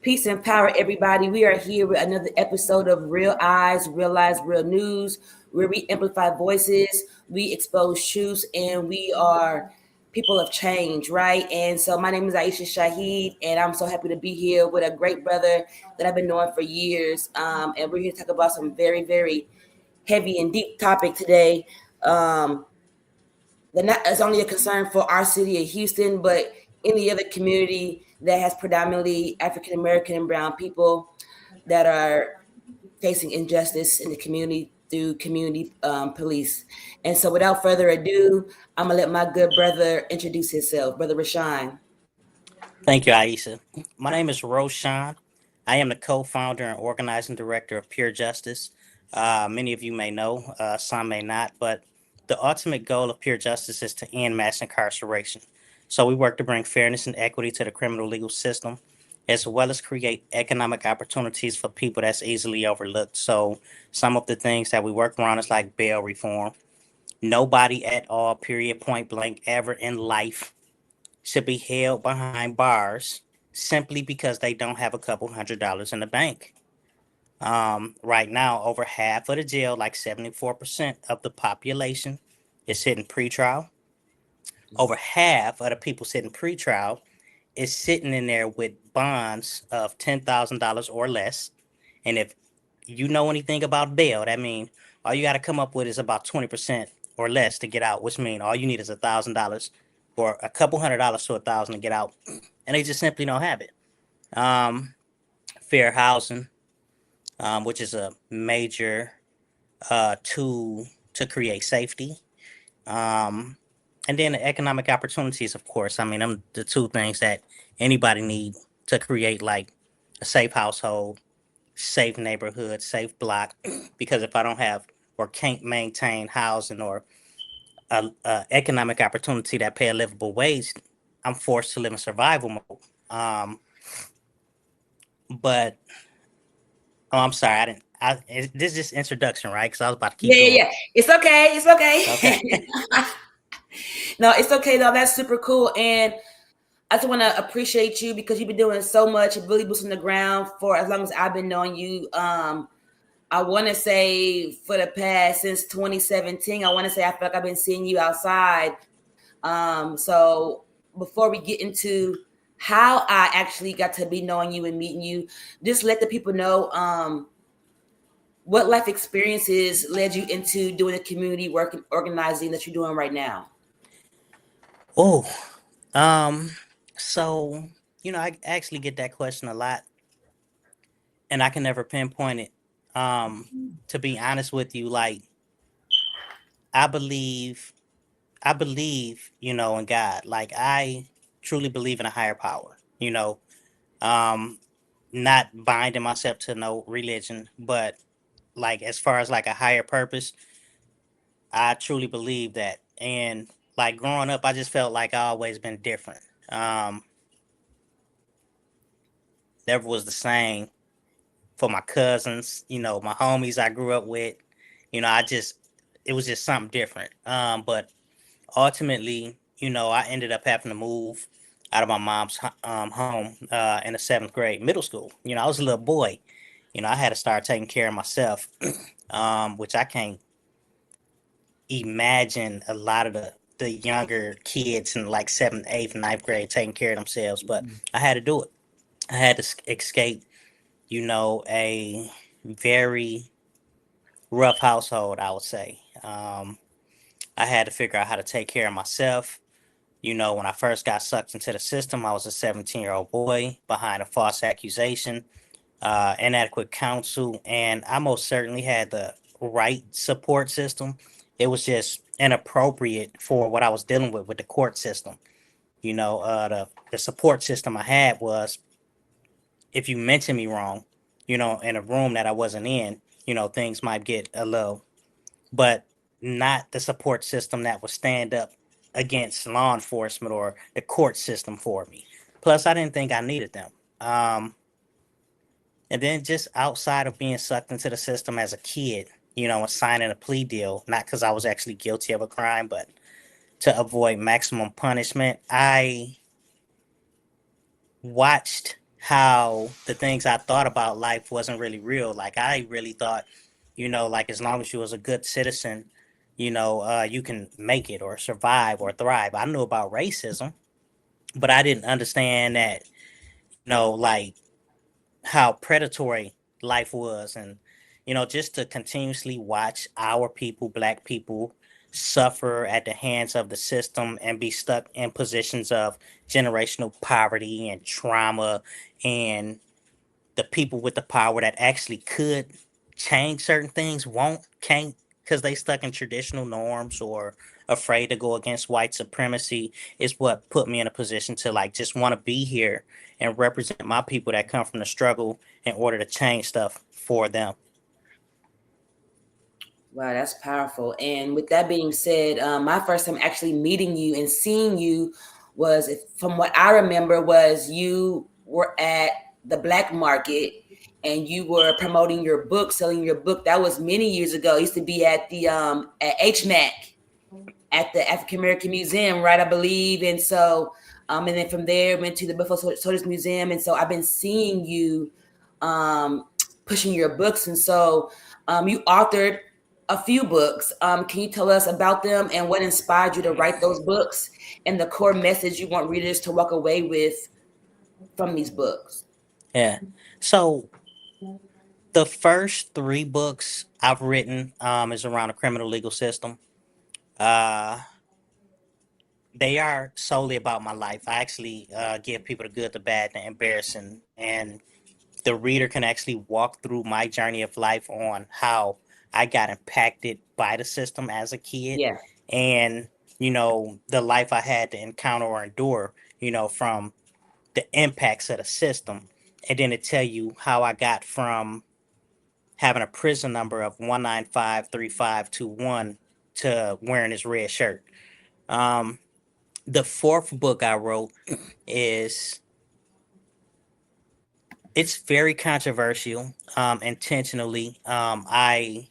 Peace and power, everybody. We are here with another episode of Real Eyes, Real Lives, Real News, where we amplify voices, we expose truths, and we are people of change, right? And so my name is Aisha Shaheed, and I'm so happy to be here with a great brother that I've been knowing for years. And we're here to talk about some very, very heavy and deep topic today. Um, that not is only a concern for our city of Houston, but any other community that has predominantly African American and brown people that are facing injustice in the community through community police. And so, without further ado, I'm gonna let my good brother introduce himself, Brother Rashawn. Thank you, Aisha. My name is Rashawn. I am the co-founder and organizing director of Pure Justice. Many of you may know, some may not, but the ultimate goal of Pure Justice is to end mass incarceration. So we work to bring fairness and equity to the criminal legal system, as well as create economic opportunities for people that's easily overlooked. So some of the things that we work around is like bail reform. Nobody at all, period, point blank, ever in life should be held behind bars simply because they don't have a couple $100s in the bank. Right now, over half of the jail, like 74% of the population, is sitting pretrial. Over half of the people sitting pretrial is sitting in there with bonds of $10,000 or less. And if you know anything about bail, that means all you got to come up with is about 20% or less to get out, which means all you need is $1,000 or a couple $100s to 1,000 to get out, and they just simply don't have it. Um, Fair housing, which is a major tool to create safety, um, and then the economic opportunities. Of course, I mean, them the two things that anybody need to create like a safe household, safe neighborhood, safe block. Because if I don't have or can't maintain housing or a economic opportunity that pay a livable wage, I'm forced to live in survival mode. Um, but oh, I'm sorry, I didn't. This is just introduction, right? Because I was about to keep Yeah, going. yeah, yeah. It's okay. It's okay. Okay. No, it's okay though. That's super cool. And I just want to appreciate you because you've been doing so much, really boots on the ground for as long as I've been knowing you. I want to say for the past since 2017, I want to say I feel like I've been seeing you outside. So before we get into how I actually got to be knowing you and meeting you, just let the people know what life experiences led you into doing the community work and organizing that you're doing right now. Oh, um, so I actually get that question a lot, and I can never pinpoint it. To be honest with you, like I believe, in God. Like I truly believe in a higher power. Um, not binding myself to no religion, but like as far as like a higher purpose, I truly believe that. And like growing up, I just felt like I always been different. Um, Never was the same for my cousins, my homies I grew up with. I just it was just something different. But ultimately, I ended up having to move out of my mom's home in the seventh grade, middle school. I was a little boy. I had to start taking care of myself, which I can't imagine a lot of the younger kids in like seventh, eighth, ninth grade taking care of themselves. But I had to do it. I had to escape, a very rough household, I would say. I had to figure out how to take care of myself. When I first got sucked into the system, I was a 17-year-old boy behind a false accusation, inadequate counsel, and I most certainly had the right support system. It was just inappropriate for what I was dealing with the court system. The support system I had was if you mention me wrong, in a room that I wasn't in, things might get a little, but not the support system that would stand up against law enforcement or the court system for me. Plus, I didn't think I needed them. And then just outside of being sucked into the system as a kid, and signing a plea deal, not because I was actually guilty of a crime, but to avoid maximum punishment, I watched how the things I thought about life wasn't really real. Like I really thought, like as long as you was a good citizen, you can make it or survive or thrive. I knew about racism, but I didn't understand that, like how predatory life was, and just to continuously watch our people, black people, suffer at the hands of the system and be stuck in positions of generational poverty and trauma, and the people with the power that actually could change certain things can't, because they stuck in traditional norms or afraid to go against white supremacy, is what put me in a position to like just want to be here and represent my people that come from the struggle in order to change stuff for them. Wow, that's powerful. And with that being said, my first time actually meeting you and seeing you was, from what I remember, was you were at the black market and you were promoting your book, selling your book. That was many years ago. It used to be at the at HMAC, at the African American Museum, right? I believe. And so, and then from there went to the Buffalo Soldiers Museum. And so I've been seeing you um, pushing your books. And so you authored a few books. Can you tell us about them and what inspired you to write those books and the core message you want readers to walk away with from these books? Yeah. So the first three books I've written is around the criminal legal system. Uh, they are solely about my life. I actually give people the good, the bad, the embarrassing, and the reader can actually walk through my journey of life on how I got impacted by the system as a kid, Yeah, and the life I had to encounter or endure, from the impacts of the system, and then to tell you how I got from having a prison number of 1953521 to wearing this red shirt. Um, the fourth book I wrote is it's very controversial, intentionally. I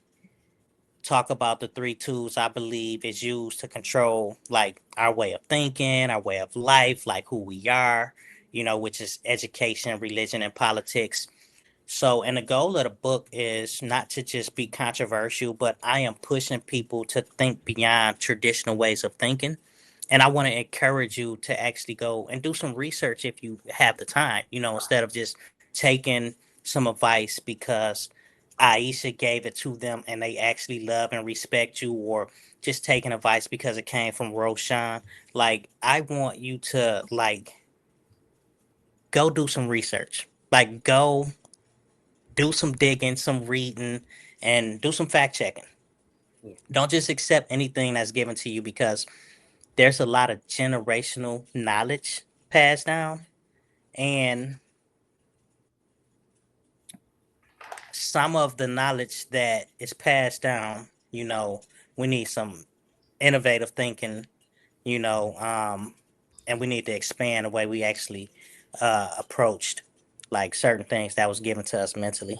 talk about the three tools I believe is used to control like our way of thinking, our way of life, like who we are, which is education, religion, and politics. So, and the goal of the book is not to just be controversial, but I am pushing people to think beyond traditional ways of thinking. And I want to encourage you to actually go and do some research if you have the time, instead of just taking some advice because Aisha gave it to them and they actually love and respect you, or just taking advice because it came from Roshan. Like, I want you to like go do some research. Like, go do some digging, some reading, and do some fact checking. yeah, Don't just accept anything that's given to you because there's a lot of generational knowledge passed down, and some of the knowledge that is passed down, we need some innovative thinking, you know, um, and we need to expand the way we actually approached like certain things that was given to us mentally.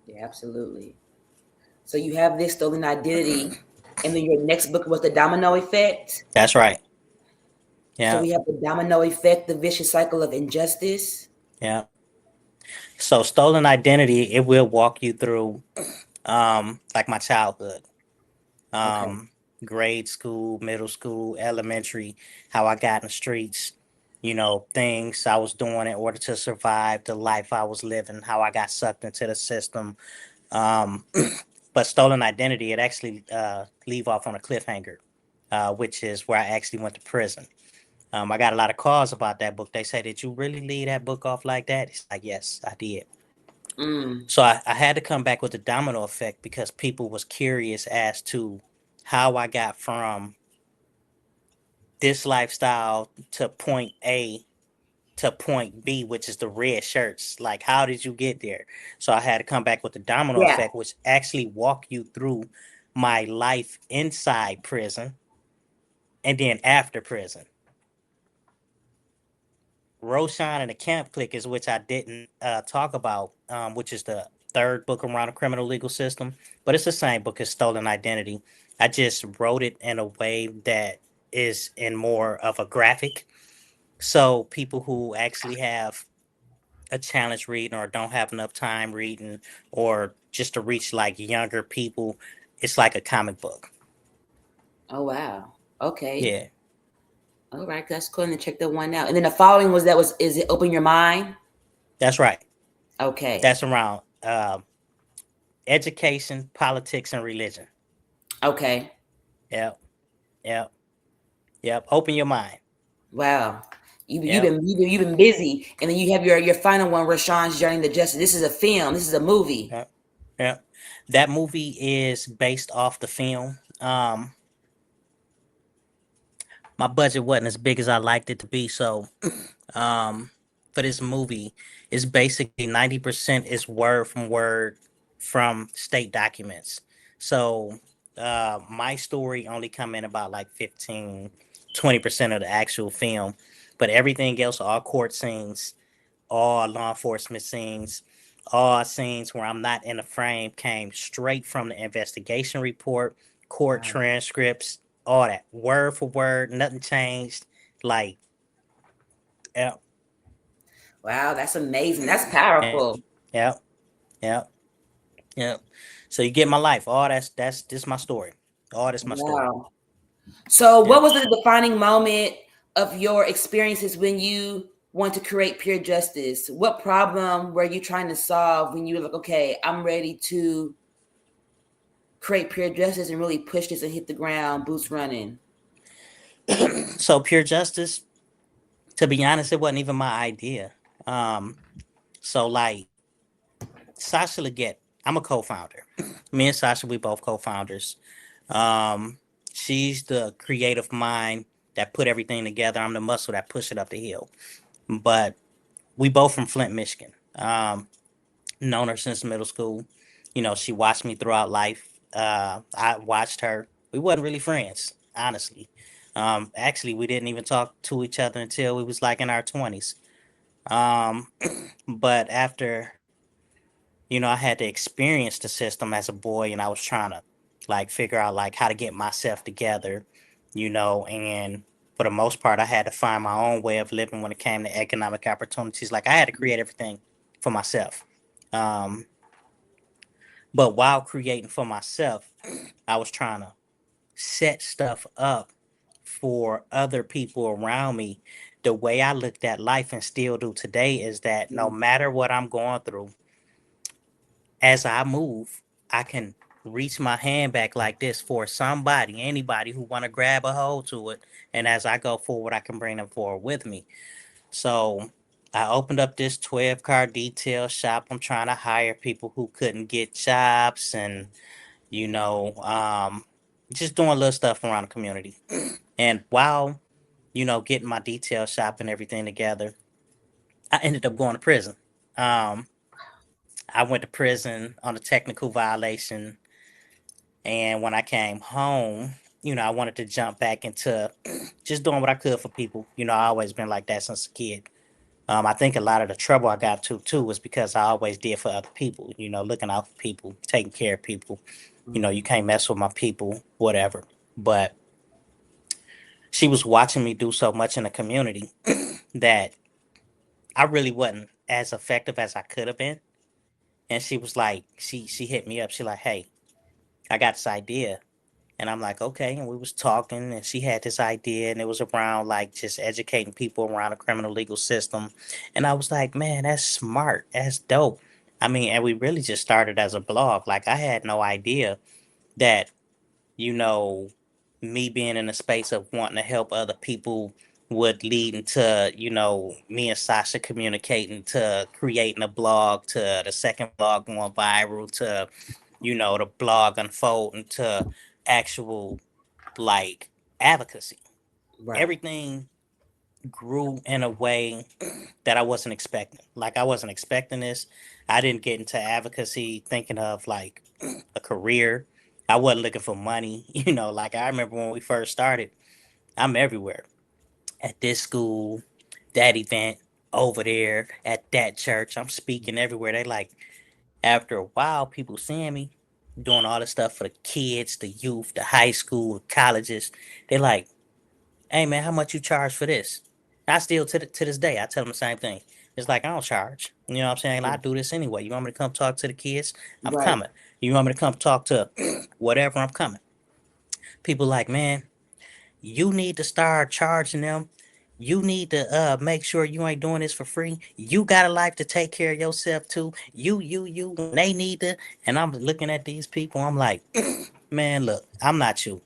yeah, absolutely. So you have this stolen identity, and then your next book was the domino effect. That's right. So Yeah. we have the domino effect, the vicious cycle of injustice. Yeah. So stolen identity, it will walk you through like my childhood, Okay. um, grade school, middle school, elementary, how I got in the streets, things I was doing in order to survive, the life I was living, how I got sucked into the system. Um, but stolen identity, it actually leave off on a cliffhanger, which is where I actually went to prison. I got a lot of calls about that book. They say, "Did you really leave that book off like that?" It's like, yes, I did. Mm. So I had to come back with the domino effect because people was curious as to how I got from this lifestyle to point A to point B, which is the red shirts. Like, how did you get there? So I had to come back with the domino Yeah. effect, which actually walk you through my life inside prison and then after prison. Roshan and the Camp Click is which I didn't talk about, which is the third book around the criminal legal system, but it's the same book as Stolen Identity. I just wrote it in a way that is in more of a graphic. So people who actually have a challenge reading or don't have enough time reading or just to reach like younger people, it's like a comic book. Oh wow. Okay. Yeah, All right. That's cool. And check that one out. And then the following was that was is it open your mind? that's right. Okay. That's around education, politics, and religion. Okay. Yep, yep, yep. Open your mind. Wow. Yep, You've been busy, and then you have your final one, Rashawn's Journey to Justice. This is a film. This is a movie. yep, yep. That movie is based off the film. My budget wasn't as big as I liked it to be, so um, for this movie, it's basically 90% is word from word from state documents. So my story only come in about like 15-20% of the actual film, but everything else, all court scenes, all law enforcement scenes, all scenes where I'm not in the frame came straight from the investigation report, court Wow. transcripts, all that word for word, nothing changed. Like, yeah, Wow, that's amazing. That's yeah, powerful. yeah, yeah, yeah. So you get my life. All that's this my story. All this my story. Wow. So, Yeah. what was the defining moment of your experiences when you want to create pure justice? What problem were you trying to solve when you were like, okay, I'm ready to create pure justice and really push this and hit the ground, boots running? So pure justice. To be honest, it wasn't even my idea. Um. So like Sasha Leggett, I'm a co-founder. Me and Sasha, we both co-founders. Um, she's the creative mind that put everything together. I'm the muscle that push it up the hill. But we both from Flint, Michigan. Known her since middle school. You know, she watched me throughout life. I watched her. We wasn't really friends, honestly. Actually, we didn't even talk to each other until we was like in our 20s. Um, but after I had to experience the system as a boy, and I was trying to like figure out like how to get myself together, and for the most part, I had to find my own way of living when it came to economic opportunities. Like I had to create everything for myself. Um, but while creating for myself, I was trying to set stuff up for other people around me. The way I looked at life and still do today is that no matter what I'm going through, as I move, I can reach my hand back like this for somebody, anybody who want to grab a hold to it. And as I go forward, I can bring them forward with me. So I opened up this 12 car detail shop. I'm trying to hire people who couldn't get jobs and, you know, um, just doing little stuff around the community. And while, getting my detail shop and everything together, I ended up going to prison. Um, I went to prison on a technical violation. And when I came home, I wanted to jump back into just doing what I could for people. I always been like that since a kid. I think a lot of the trouble I got to too was because I always did for other people, looking out for people, taking care of people. You can't mess with my people, whatever. But she was watching me do so much in the community that I really wasn't as effective as I could have been. And she was like, she hit me up. She like, hey, I got this idea. And I'm like, okay. And we was talking, and she had this idea, and it was around like just educating people around the criminal legal system. And I was like, man, that's smart. That's dope. I mean, and we really just started as a blog. Like I had no idea that, you know, me being in a space of wanting to help other people would lead into, me and Sasha communicating to creating a blog to the second blog going viral to, the blog unfolding to actual like advocacy. Right. Everything grew in a way that I wasn't expecting. Like I wasn't expecting this. I didn't get into advocacy thinking of like a career. I wasn't looking for money. Like I remember when we first started, I'm everywhere. At this school, that event, over there, at that church. I'm speaking everywhere. They like after a while, people seeing me doing all this stuff for the kids, the youth, the high school, the colleges. They like, hey man, how much you charge for this? I still to this day, I tell them the same thing. It's like, I don't charge. You know what I'm saying? I Yeah. do this anyway. You want me to come talk to the kids? I'm Right. coming. You want me to come talk to whatever? I'm coming. People like, man, you need to start charging them. You need to make sure you ain't doing this for free. You got a life to take care of yourself too. You. And they need to. And I'm looking at these people. I'm like, man, look, I'm not you.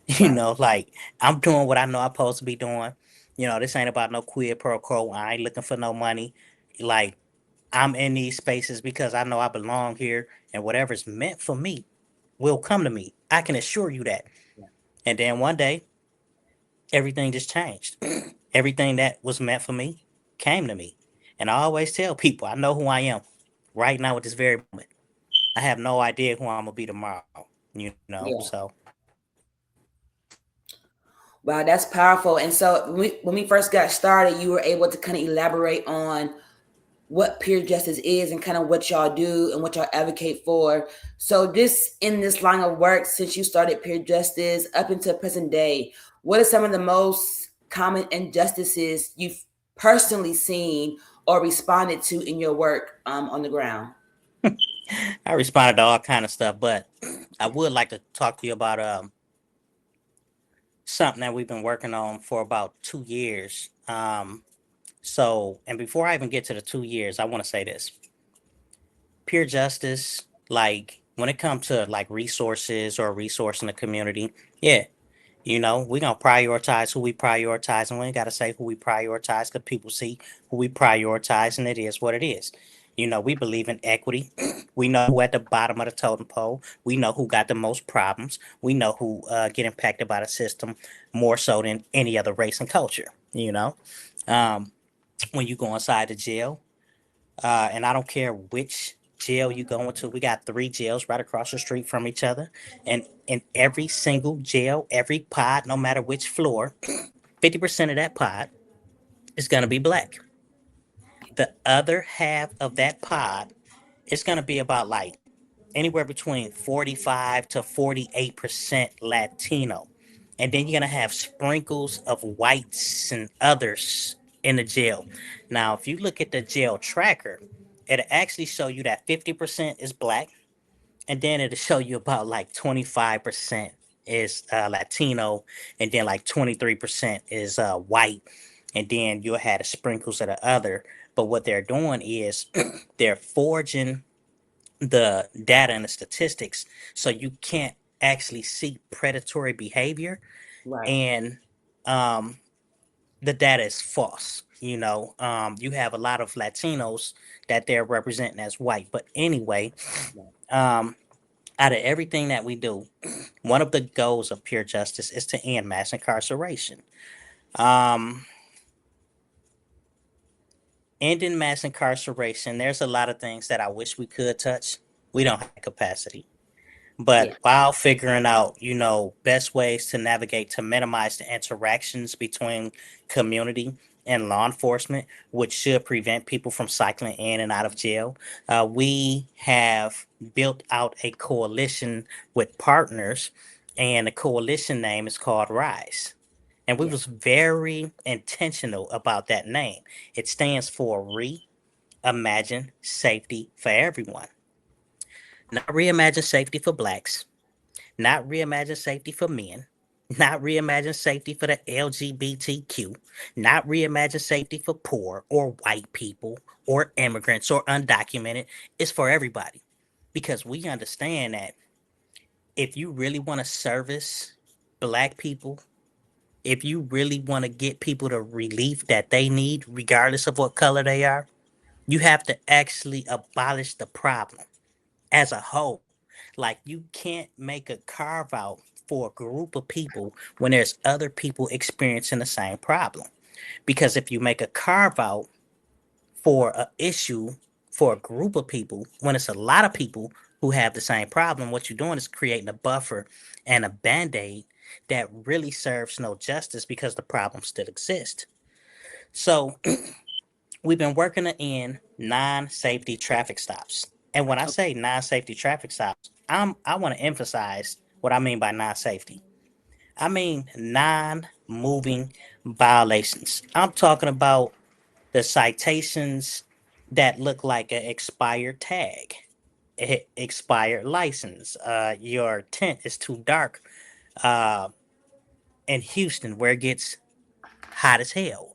You Right. know, like I'm doing what I know I'm supposed to be doing. You know, this ain't about no quid pro quo. I ain't looking for no money. Like I'm in these spaces because I know I belong here, and whatever's meant for me will come to me. I can assure you that. Yeah. And then one day, everything just changed. Everything that was meant for me came to me. And I always tell people, I know who I am right now at this very moment. I have no idea who I'm gonna be tomorrow. You know, Yeah. so Wow, that's powerful. And so when we first got started, you were able to kind of elaborate on what peer justice is and kind of what y'all do and what y'all advocate for. So this in this line of work, since you started peer justice up until present day, what are some of the most common injustices you've personally seen or responded to in your work on the ground? I responded to all kind of stuff, but I would like to talk to you about something that we've been working on for about 2 years. So, and before I even get to the 2 years, I want to say this: pure justice, like when it comes to like resources or resourcing the community, yeah, you know, we're gonna prioritize who we prioritize, and we ain't gotta say who we prioritize because people see who we prioritize, and it is what it is. You know, we believe in equity. We know who at the bottom of the totem pole. We know who got the most problems. We know who get impacted by the system more so than any other race and culture. You know, um, when you go inside the jail, and I don't care which jail you go into. We got three jails right across the street from each other, and in every single jail, every pod, no matter which floor, 50% of that pod is gonna be black. The other half of that pod is gonna be about like anywhere between 45 to 48% Latino. And then you're going to have sprinkles of whites and others in the jail. Now, if you look at the jail tracker, it'll actually show you that 50% is black, and then it'll show you about like 25% is Latino, and then like 23% is white, and then you'll have the sprinkles of the other. But what they're doing is they're forging the data and the statistics so you can't actually see predatory behavior, Right. and um, the data is false. You know, you have a lot of Latinos that they're representing as white. But anyway, um, out of everything that we do, one of the goals of pure justice is to end mass incarceration. Um, Ending mass incarceration, there's a lot of things that I wish we could touch. We don't have capacity. Yeah. But while figuring out, you know, best ways to navigate to minimize the interactions between community and law enforcement, which should prevent people from cycling in and out of jail, we have built out a coalition with partners, and the coalition name is called Rise. And we Yeah. was very intentional about that name. It stands for Reimagine Safety for Everyone. Not reimagine safety for blacks, not reimagine safety for men, not reimagine safety for the LGBTQ, not reimagine safety for poor or white people or immigrants or undocumented. It's for everybody because we understand that if you really want to service black people, if you really want to get people the relief that they need, regardless of what color they are, you have to actually abolish the problem as a whole. Like you can't make a carve out for a group of people when there's other people experiencing the same problem. Because if you make a carve out for an issue for a group of people, when it's a lot of people who have the same problem, what you're doing is creating a buffer and a band-aid that really serves no justice because the problem still exists. So we've been working to end non-safety traffic stops. And when I Okay. say non-safety traffic stops, I want to emphasize what I mean by non-safety. I mean non-moving violations. I'm talking about the citations that look like an expired tag, expired license. Your tent is too dark uh, in Houston where it gets hot as hell.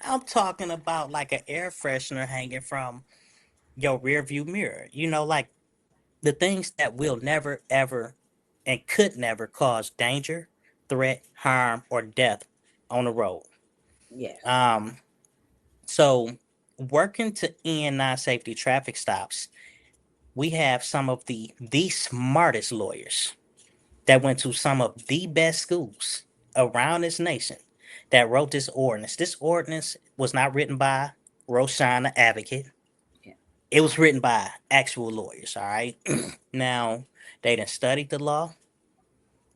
I'm talking about like an air freshener hanging from your rear view mirror. Like the things that will never, ever, and could never cause danger, threat, harm, or death on the road. Yes. Um, so, working to end non-safety traffic stops, we have some of the smartest lawyers that went to some of the best schools around this nation that wrote this ordinance. This ordinance was not written by Rashawn, the advocate. Yeah. It was written by actual lawyers. All right. Now they done studied the law,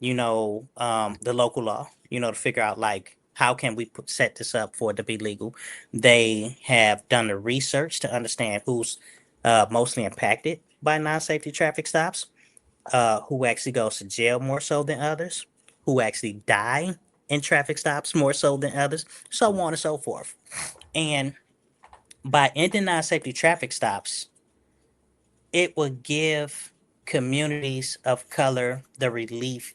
the local law, to figure out like how can we set this up for it to be legal. They have done the research to understand who's mostly impacted by non-safety traffic stops, who actually goes to jail more so than others, who actually die in traffic stops more so than others, so on and so forth. And by ending non-safety traffic stops, it would give communities of color the relief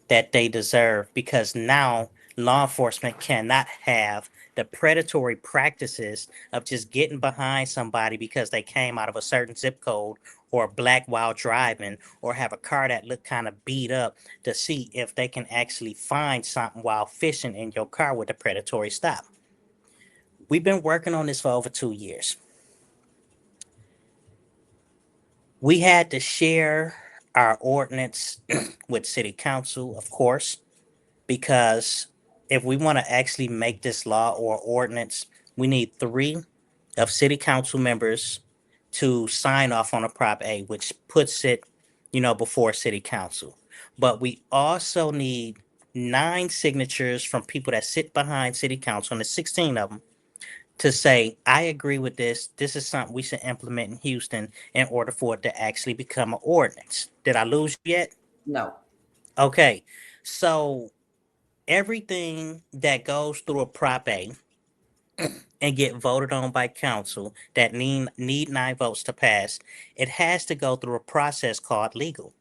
that they deserve, because now law enforcement cannot have the predatory practices of just getting behind somebody because they came out of a certain zip code, or black while driving, or have a car that look kind of beat up, to see if they can actually find something while fishing in your car with a predatory stop. We've been working on this for over 2 years. We had to share our ordinance with city council, of course, because if we want to actually make this law or ordinance, we need three of city council members to sign off on a Prop A, which puts it, before city council. But we also need 9 signatures from people that sit behind city council, and there's 16 of them, to say, I agree with this. This is something we should implement in Houston in order for it to actually become an ordinance. Did I lose you yet? No. Okay. So everything that goes through a Prop A and get voted on by council that need 9 votes to pass, it has to go through a process called legal.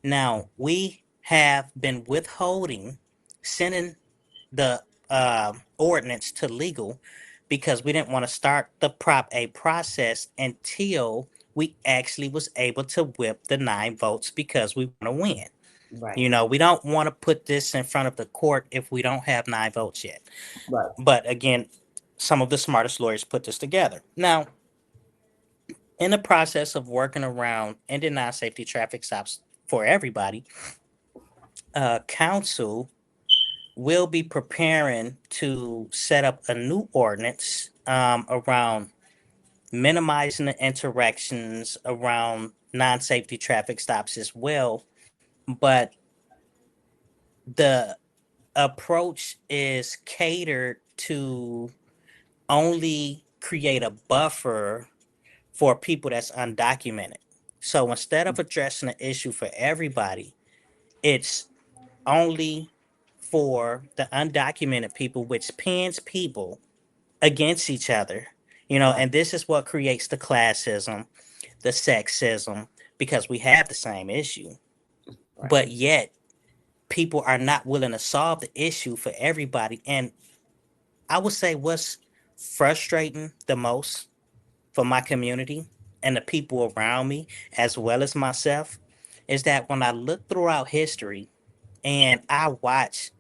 Now, we have been withholding sending the ordinance to legal because we didn't want to start the Prop A process until we actually was able to whip the 9 votes, because we want to win. Right. We don't want to put this in front of the court if we don't have 9 votes yet. Right. But again, some of the smartest lawyers put this together. Now, in the process of working around ending non-safety traffic stops for everybody, council will be preparing to set up a new ordinance around minimizing the interactions around non-safety traffic stops as well. But the approach is catered to only create a buffer for people that's undocumented. So instead of addressing the issue for everybody, it's only for the undocumented people, which pins people against each other. Right. And this is what creates the classism, the sexism, because we have the same issue. Right. But yet, people are not willing to solve the issue for everybody. And I would say what's frustrating the most for my community and the people around me, as well as myself, is that when I look throughout history and I watch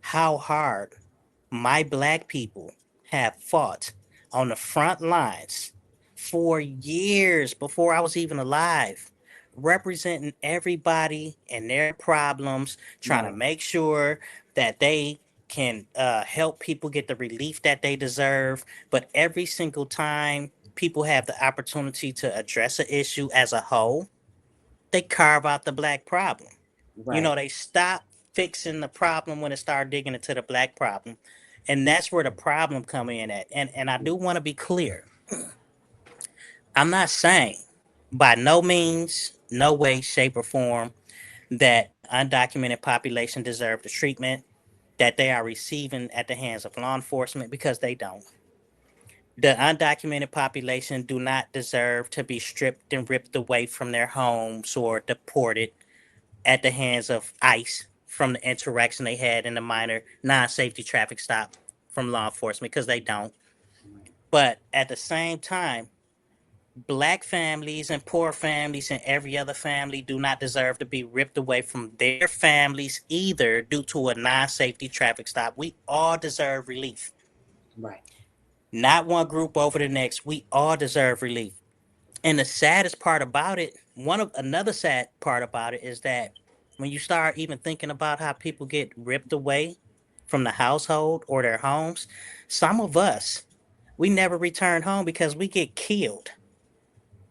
how hard my black people have fought on the front lines for years before I was even alive, representing everybody and their problems, trying to Right. make sure that they can help people get the relief that they deserve. But every single time people have the opportunity to address an issue as a whole, they carve out the black problem. Right. They stop fixing the problem when it start digging into the black problem. And that's where the problem come in at. And I do want to be clear. I'm not saying by no means, no way, shape, or form that the undocumented population deserve the treatment that they are receiving at the hands of law enforcement, because they don't. The undocumented population do not deserve to be stripped and ripped away from their homes or deported at the hands of ICE from the interaction they had in the minor non-safety traffic stop from law enforcement, because they don't. But at the same time, black families and poor families and every other family do not deserve to be ripped away from their families either due to a non-safety traffic stop. We all deserve relief. Right. Not one group over the next. We all deserve relief. And the saddest part about it, one of another sad part about it is that when you start even thinking about how people get ripped away from the household or their homes, some of us, we never return home because we get killed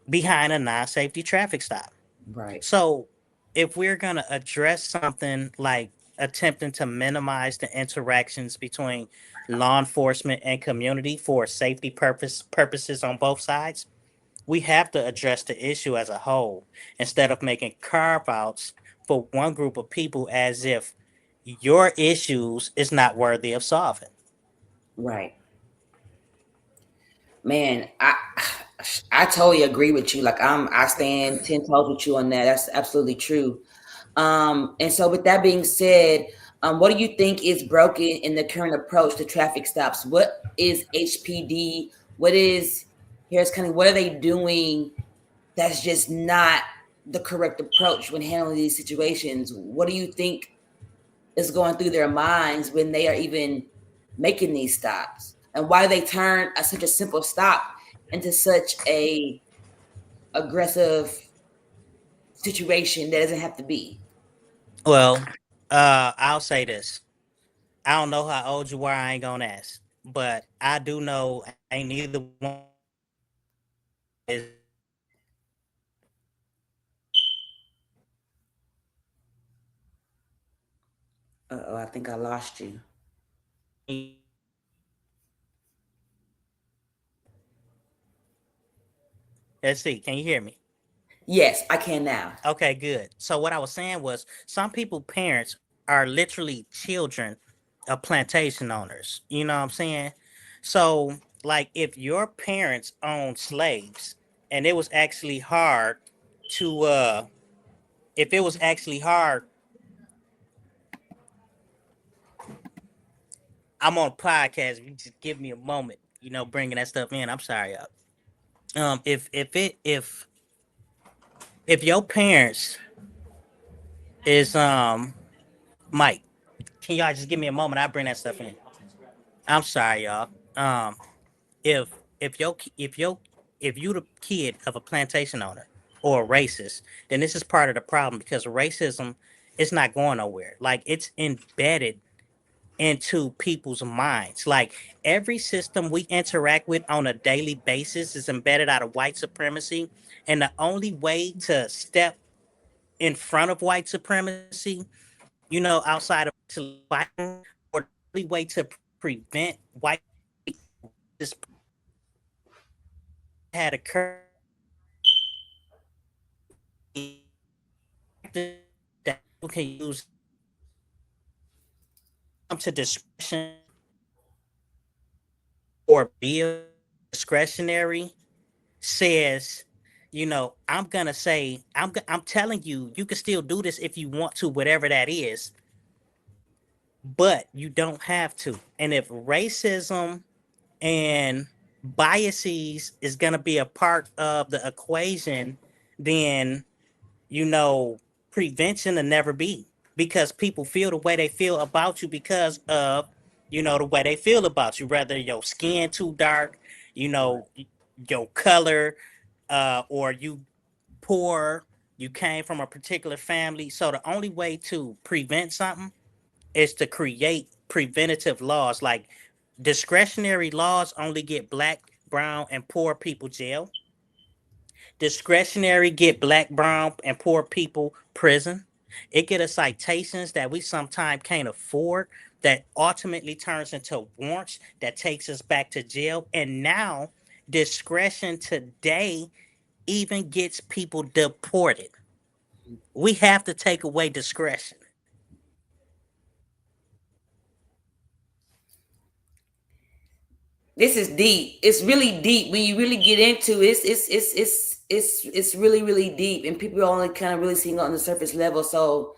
behind a non-safety traffic stop. Right. So if we're going to address something like attempting to minimize the interactions between law enforcement and community for safety purposes on both sides, we have to address the issue as a whole instead of making carve outs for one group of people as if your issues is not worthy of solving. Right. Man, I totally agree with you. Like I stand 10 toes with you on that. That's absolutely true. And so with that being said, what do you think is broken in the current approach to traffic stops? What is HPD? What is Harris County? What are they doing that's just not the correct approach when handling these situations? What do you think is going through their minds when they are even making these stops? And why they turn such a simple stop into such a aggressive situation that doesn't have to be? Well, I'll say this. I don't know how old you are, I ain't gonna ask. But I do know ain't neither one of us is Oh, I think I lost you. let's see, can you hear me? Yes, I can now. Okay, good. So what I was saying was some people parents are literally children of plantation owners. You know what I'm saying? So like if your parents owned slaves and it was actually hard to if it was actually hard, I'm on a podcast. If you just give me a moment, bringing that stuff in. I'm sorry, y'all. If your parents is Mike, can y'all just give me a moment? I bring that stuff in. I'm sorry, y'all. Um, if if you the kid of a plantation owner or a racist, then this is part of the problem because racism is not going nowhere. Like it's embedded into people's minds. Like every system we interact with on a daily basis is embedded out of white supremacy, and the only way to step in front of white supremacy, outside of fighting, or the only way to prevent white this had occurred that you can use to discretion or be discretionary says, I'm gonna say, I'm telling you, you can still do this if you want to, whatever that is, but you don't have to. And if racism and biases is gonna be a part of the equation, then you know, prevention will never be because people feel the way they feel about you because of, the way they feel about you, whether your skin too dark, you know, your color, or you poor, you came from a particular family. So the only way to prevent something is to create preventative laws. Like discretionary laws only get black, brown, and poor people jail. Discretionary get black, brown, and poor people prison. It get us citations that we sometimes can't afford. That ultimately turns into warrants that takes us back to jail. And now discretion today even gets people deported. We have to take away discretion. This is deep. It's really deep when you really get into it. It's really really deep, and people are only kind of really seeing it on the surface level. So,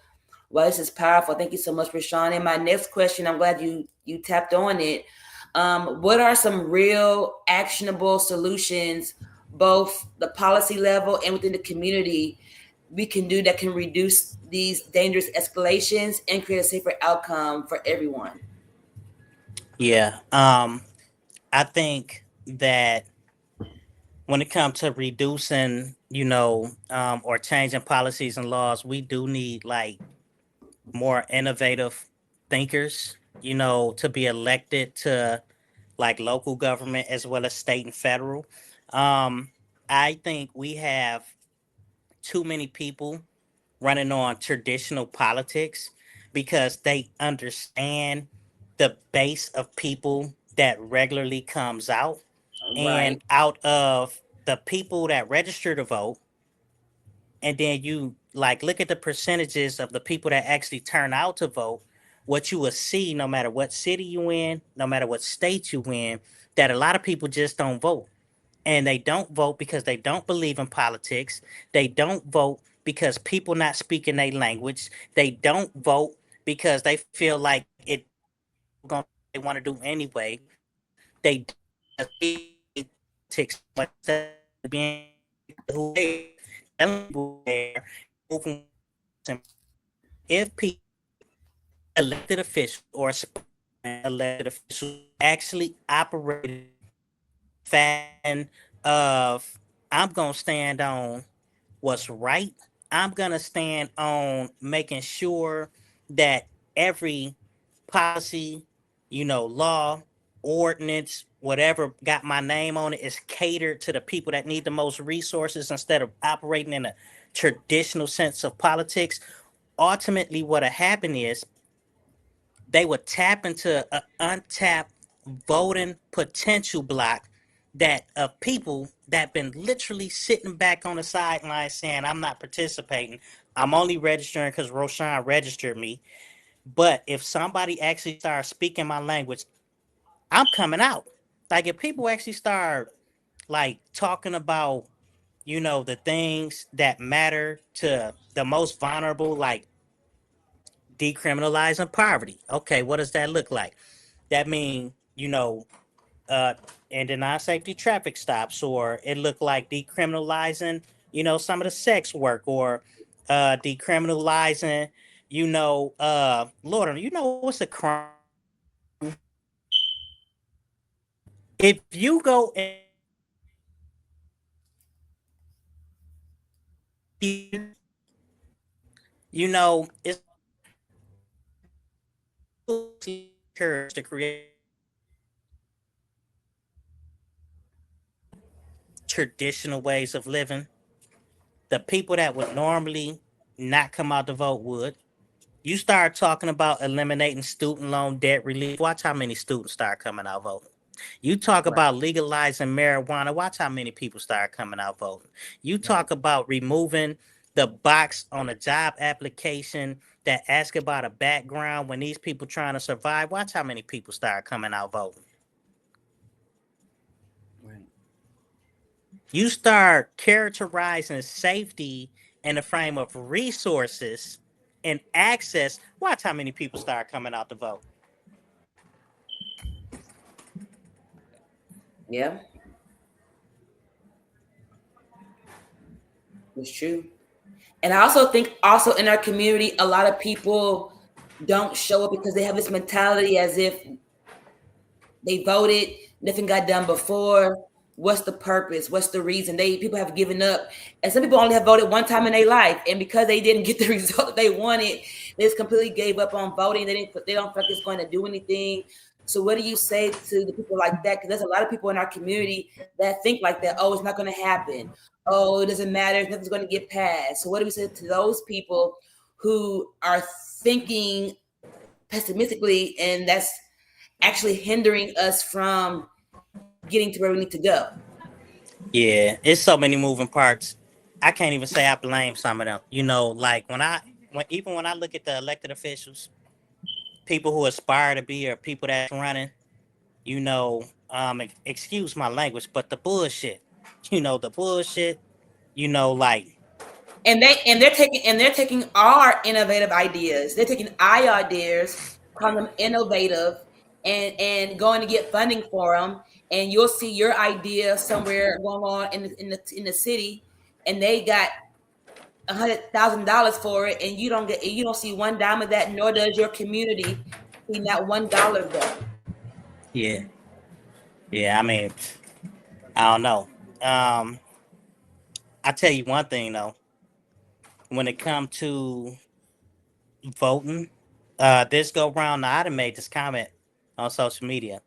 well, this is powerful. Thank you so much, Rashawn. And my next question, I'm glad you tapped on it. What are some real actionable solutions, both the policy level and within the community, we can do that can reduce these dangerous escalations and create a safer outcome for everyone? Yeah. I think that when it comes to reducing, or changing policies and laws, we do need like more innovative thinkers, to be elected to like local government as well as state and federal. Um, I think we have too many people running on traditional politics because they understand the base of people that regularly comes out. Right. And out of the people that register to vote, and then you like look at the percentages of the people that actually turn out to vote, what you will see, no matter what city you in, no matter what state you in, that a lot of people just don't vote. And they don't vote because they don't believe in politics. They don't vote because people not speaking their language. They don't vote because they feel like it going they want to do anyway. They politics much being who they telling people there moving. If people elected officials or elected officials actually operated fashion of I'm gonna stand on what's right. I'm gonna stand on making sure that every policy, law, ordinance, whatever got my name on it is catered to the people that need the most resources instead of operating in a traditional sense of politics. Ultimately, what'll happen is they would tap into an untapped voting potential block that of people that been literally sitting back on the sidelines saying, I'm not participating. I'm only registering because Rashawn registered me. But if somebody actually starts speaking my language, I'm coming out. Like if people actually start like talking about, the things that matter to the most vulnerable, like decriminalizing poverty. Okay, what does that look like? That mean, uh, and deny safety traffic stops, or it looked like decriminalizing, some of the sex work, or decriminalizing, Lord, what's a crime? If you go and it's encouraged to create traditional ways of living. The people that would normally not come out to vote would. You start talking about eliminating student loan debt relief. Watch how many students start coming out voting. You talk Right. about legalizing marijuana. Watch how many people start coming out voting. You Right. talk about removing the box on a job application that ask about a background when these people trying to survive. Watch how many people start coming out voting. Right. You start characterizing safety in the frame of resources and access. Watch how many people start coming out to vote. Yeah, it's true. And I also think also in our community, a lot of people don't show up because they have this mentality as if they voted, nothing got done before. What's the purpose? What's the reason? People have given up. And some people only have voted one time in their life. And because they didn't get the result that they wanted, they just completely gave up on voting. They don't feel like it's going to do anything. So what do you say to the people like that? Because there's a lot of people in our community that think like that. Oh, it's not going to happen. Oh, it doesn't matter. Nothing's going to get passed. So what do we say to those people who are thinking pessimistically, and that's actually hindering us from getting to where we need to go? Yeah, it's so many moving parts. I can't even say I blame some of them. Like when I look at the elected officials, people who aspire to be or people that's running, you know, excuse my language, but the bullshit. The bullshit. Like And they're taking our innovative ideas. They're taking our ideas, calling them innovative, and going to get funding for them. And you'll see your idea somewhere going on in the city, and they got $100,000 for it, and you don't see one dime of that, nor does your community see that $1 of that. yeah, yeah. I mean, I don't know. Um, I tell you one thing though, when it comes to voting, this go round, now I done made this comment on social media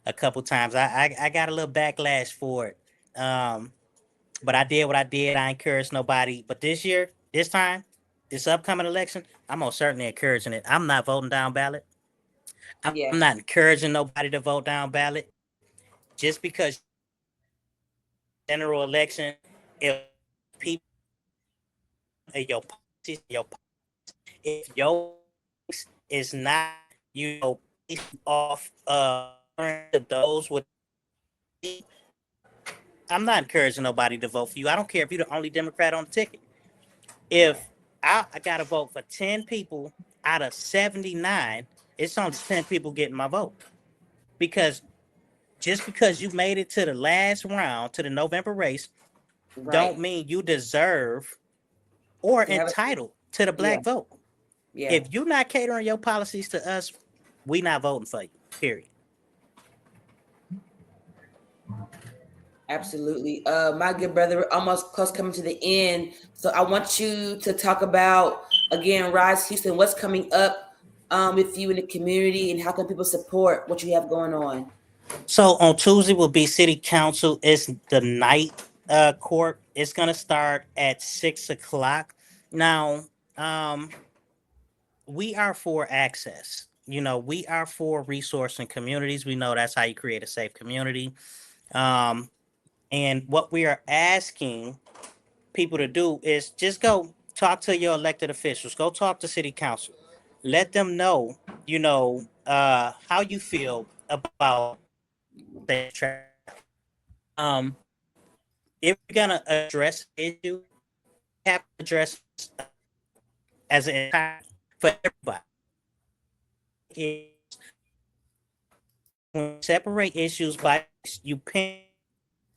a couple times. I got a little backlash for it. Um, but I did what I did. I encouraged nobody. But this year, this time, this upcoming election, I'm most certainly encouraging it. I'm not voting down ballot. I'm Yeah, not encouraging nobody to vote down ballot just because general election, if people your policies, if your is not, based off to those with, I'm not encouraging nobody to vote for you. I don't care if you're the only Democrat on the ticket. If I got to vote for 10 people out of 79, it's only 10 people getting my vote. Because just because you made it to the last round, to the November race, don't right. mean you deserve or To have it. entitled to the Yeah, black vote. yeah. If you're not catering your policies to us, we not voting for you. Period. Absolutely. My good brother, we're almost close coming to the end. So I want you to talk about again, Rise Houston, what's coming up with you in the community and how can people support what you have going on? So on Tuesday will be city council. It's the night court. It's gonna start at 6 o'clock. Now, um, we are for access. We are for resourcing communities. We know that's how you create a safe community. Um, and what we are asking people to do is just go talk to your elected officials. Go talk to city council. Let them know, how you feel about safe traffic. Um, if we're gonna address the issue, we have to address as an entire for everybody. Is when you separate issues by you pin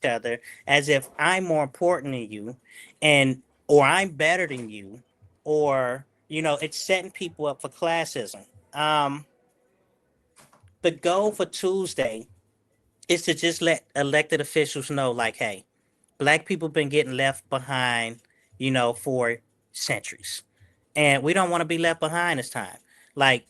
each other as if I'm more important than you, and or I'm better than you, or it's setting people up for classism. Um, the goal for Tuesday is to just let elected officials know, like, hey, black people been getting left behind, for centuries. And we don't want to be left behind this time. Like,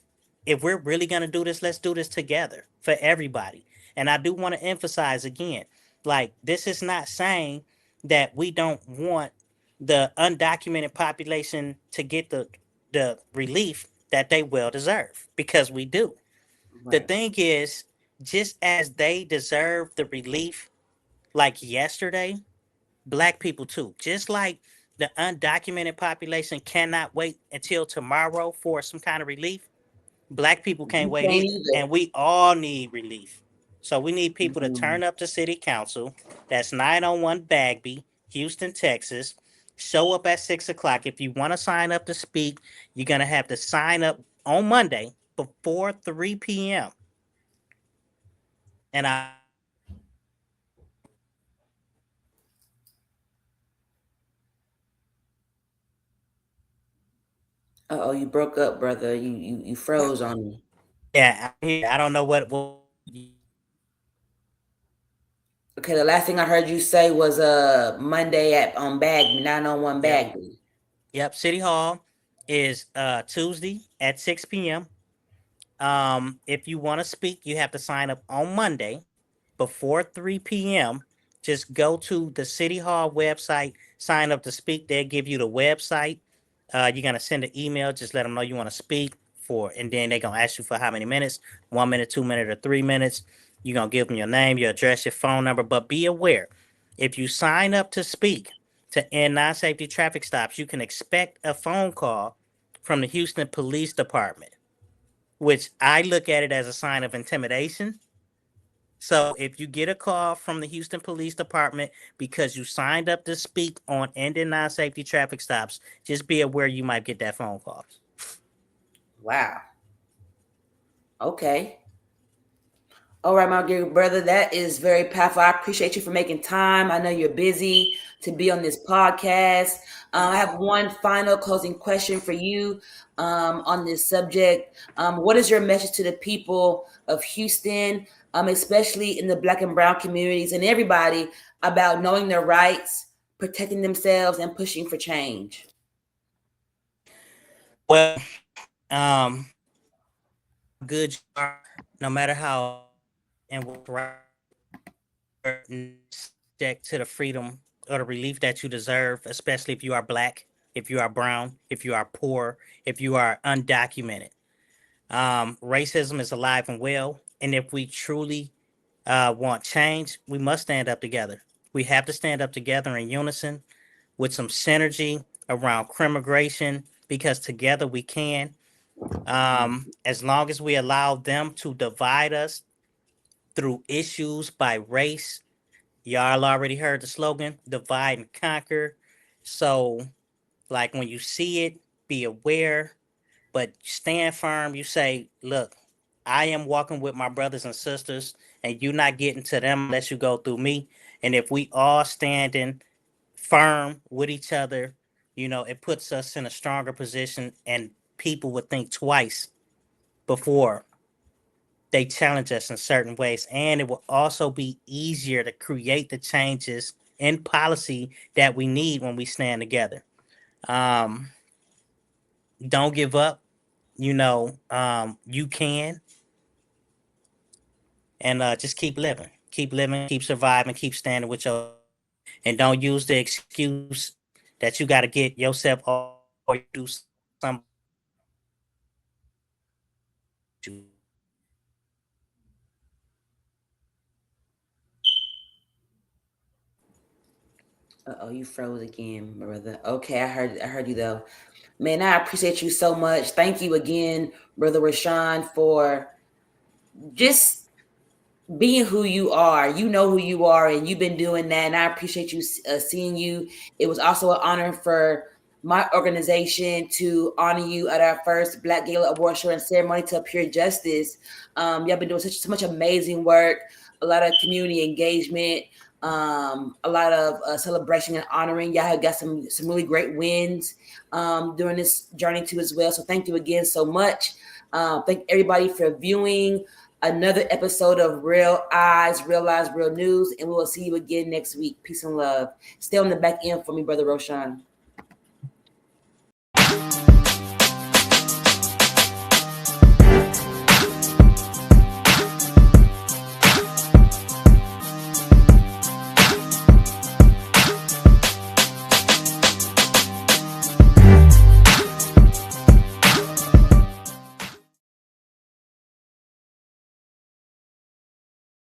if we're really going to do this, let's do this together for everybody. And I do want to emphasize again, like, this is not saying that we don't want the undocumented population to get the relief that they well deserve, because we do. The Right. thing is, just as they deserve the relief like yesterday, black people too. Just like the undocumented population cannot wait until tomorrow for some kind of relief, black people can't You wait can't either. either. And we all need relief. So we need people to Mhm. turn up to city council. That's 901 Bagby, Houston, Texas. Show up at 6 o'clock. If you want to sign up to speak, you're going to have to sign up on Monday before 3 p.m. And I Uh-oh, you broke up, brother. You froze on me. yeah, I don't know what Okay, the last thing I heard you say was Monday at on Bagby, 901 yep. Bagby. Yep, City Hall is Tuesday at 6 p.m. If you want to speak, you have to sign up on Monday before 3 p.m. Just go to the City Hall website, sign up to speak. They'll give you the website. You're gonna send an email, just let them know you want to speak for, and then they're gonna ask you for how many minutes, 1 minute, 2 minutes, or 3 minutes. You're gonna give them your name, your address, your phone number. But be aware, if you sign up to speak to end non-safety traffic stops, you can expect a phone call from the Houston Police Department, which I look at it as a sign of intimidation. So if you get a call from the Houston Police Department because you signed up to speak on ending non-safety traffic stops, just be aware you might get that phone call. Wow. Okay. All right, my dear brother, that is very powerful. I appreciate you for making time. I know you're busy to be on this podcast. I have one final closing question for you on this subject. What is your message to the people of Houston, especially in the Black and Brown communities and everybody, about knowing their rights, protecting themselves, and pushing for change? Well, no matter how good you are, no matter how and what's right, you're not subject to the freedom or the relief that you deserve, especially if you are black, if you are brown, if you are poor, if you are undocumented. Racism is alive and well, and if we truly want change, we must stand up together. We have to stand up together in unison with some synergy around crimmigration because together we can. As long as we allow them to divide us through issues by race, y'all already heard the slogan divide and conquer. So, like when you see it, be aware, but stand firm. You say, look, I am walking with my brothers and sisters, and you're not getting to them unless you go through me. And if we all standing firm with each other, it puts us in a stronger position, and people would think twice before they challenge us in certain ways. And it will also be easier to create the changes in policy that we need when we stand together. Um, don't give up. You can, and just keep living, keep surviving, keep standing with yourself, and don't use the excuse that you got to get yourself or you do something. Oh, you froze again, brother. Okay, I heard you though. Man, I appreciate you so much. Thank you again, Brother Rashawn, for just being who you are. You know who you are, and you've been doing that. And I appreciate you seeing you. It was also an honor for my organization to honor you at our first Black Gala Award show and ceremony to Pure Justice. Y'all been doing so much amazing work, a lot of community engagement, a lot of celebration and honoring. Y'all have got some really great wins during this journey too as well. So thank you again so much. Thank everybody for viewing another episode of Real Eyes, Real Lives, Real News, and we will see you again next week. Peace and love. Stay on the back end for me, Brother Roshan.